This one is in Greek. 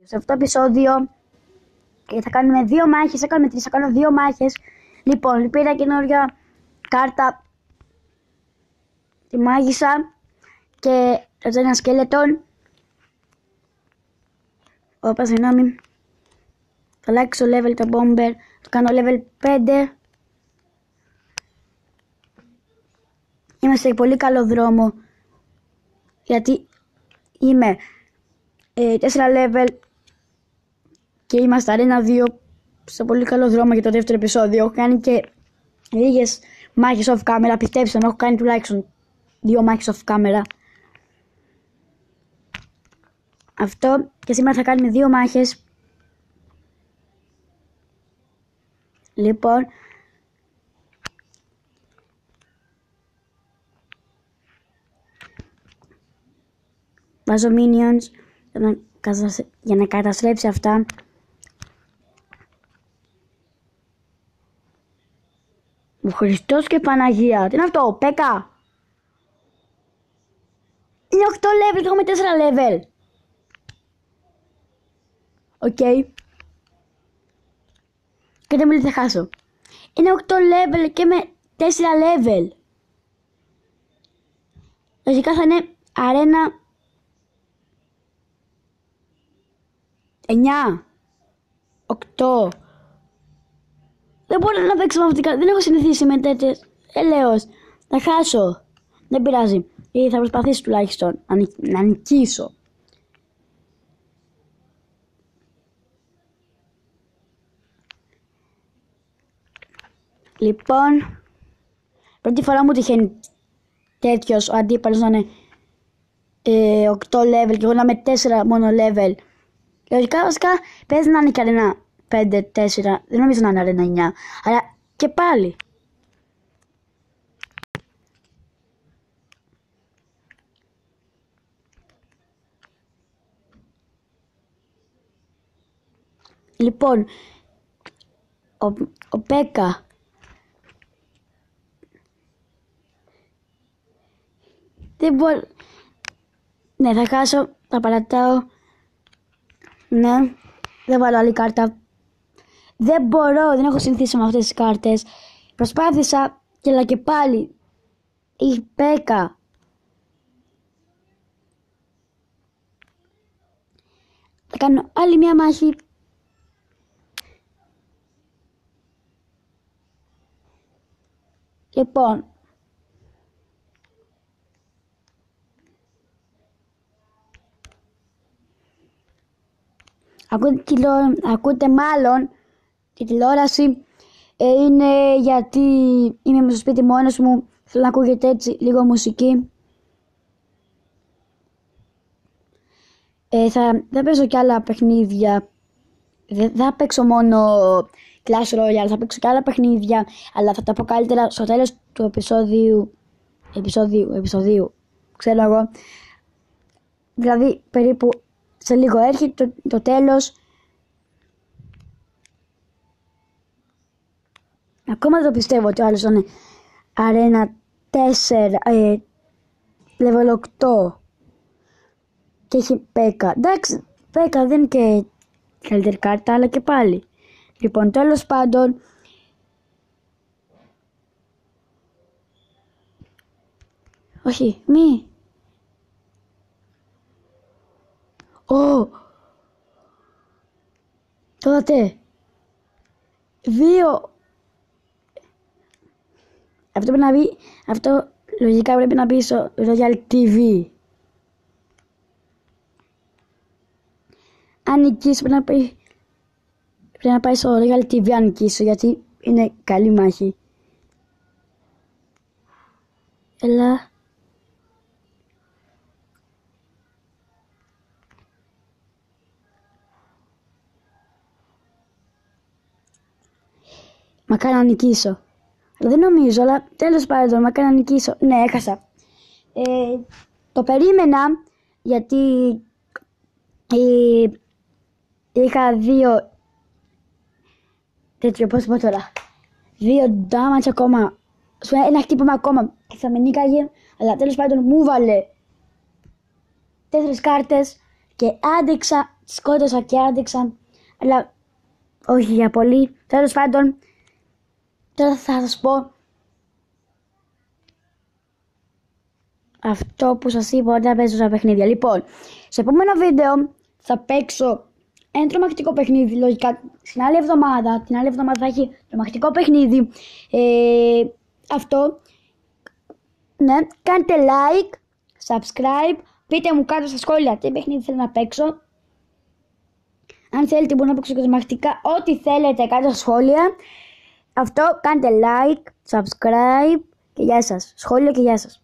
Σε αυτό το επεισόδιο θα κάνουμε 2 μάχες, έκαναμε 3, θα κάνω 2 μάχες. Λοιπόν, πήρα καινούργια κάρτα, τη μάγισσα και ένα σκέλετον. Όπα, συγγνώμη. Θα αλλάξω level το bomber, το κάνω level 5. Είμαστε σε πολύ καλό δρόμο, γιατί είμαι 4 level και είμαστε arena 2 σε πολύ καλό δρόμο για το δεύτερο επεισόδιο. Έχω κάνει και λίγες μάχες off camera, πιστέψτε με, έχω κάνει τουλάχιστον 2 μάχες off camera. Αυτό, και σήμερα θα κάνουμε 2 μάχες. Λοιπόν, βάζω minions για να καταστρέψει αυτά. Ο Χριστός και Παναγία. Τι είναι αυτό, Πέκα? Είναι 8 level και έχουμε 4 level. Οκ. Και δεν μου λέει θα χάσω. Είναι 8 level και με 4 level. Λογικά θα είναι αρένα 9, 8. Δεν μπορώ να παίξω με αυτή. Δεν έχω συνηθίσει με τέτοιες. Ελέος. Θα χάσω. Δεν πειράζει. Ή θα προσπαθήσω τουλάχιστον να νικήσω. Λοιπόν, πρώτη φορά μου τυχαίνει τέτοιος ο αντίπαλος να είναι 8 level και εγώ να είμαι 4 μόνο level. Λογικά βασικά παίζει να είναι και αρένα 5-4, δεν νομίζω να είναι αρένα 9, αλλά και πάλι. Λοιπόν, ο Πέκα δεν μπορεί. Ναι, θα χάσω, θα παρατάω. Ναι, δεν βάλω άλλη κάρτα. Δεν μπορώ, δεν έχω συνηθίσει με αυτές τις κάρτες. Προσπάθησα και πάλι. Η Πέκα. Θα κάνω άλλη μια μάχη. Λοιπόν, ακούτε μάλλον τη τηλεόραση. Είναι γιατί είμαι στο σπίτι μόνος μου. Θέλω να ακούγεται έτσι λίγο μουσική. Θα παίζω και άλλα παιχνίδια. Δεν θα παίξω μόνο Clash Royale, θα παίξω και άλλα παιχνίδια. Αλλά θα τα πω καλύτερα στο τέλος του επεισοδίου. Ξέρω εγώ. Δηλαδή περίπου σε λίγο έρχεται το τέλος. Ακόμα δεν το πιστεύω ότι ο άλλος είναι αρένα 4, level 8 και έχει Πέκα. Εντάξει, Πέκα δεν είναι και καλύτερη κάρτα, αλλά και πάλι. Λοιπόν, τέλος πάντων, όχι, μη. Τότε 2. Αυτό πρέπει να μπει. Αυτό λογικά πρέπει να μπει στο Royal TV. Αν νικήσω πρέπει να πάει στο Royal TV αν νικήσω, γιατί είναι καλή μάχη. Έλα. Μακάρι να νικήσω. Αλλά δεν νομίζω, αλλά τέλος πάντων, μακάρι να νικήσω. Ναι, έχασα. Το περίμενα, γιατί είχα 2 τέτοιο, πώς πω τώρα, 2 damage ακόμα, ένα χτύπημα ακόμα και θα με νίκαγε, αλλά τέλος πάντων μου βάλε 4 κάρτες και άντεξα σκότωσα και άντεξα, αλλά όχι για πολύ. Τέλος πάντων, τώρα θα σας πω αυτό που σας είπα όταν παίζω στα παιχνίδια. Λοιπόν, σε επόμενο βίντεο θα παίξω ένα τρομακτικό παιχνίδι, λογικά την άλλη εβδομάδα. Την άλλη εβδομάδα θα έχει τρομακτικό παιχνίδι. Αυτό. Ναι, κάντε like, subscribe, πείτε μου κάτω στα σχόλια τι παιχνίδι θέλω να παίξω. Αν θέλετε μπορώ να παίξω και τρομακτικά, ό,τι θέλετε κάτω στα σχόλια. Αυτό, κάντε like, subscribe και γεια σας. Σχόλιο και γεια σας.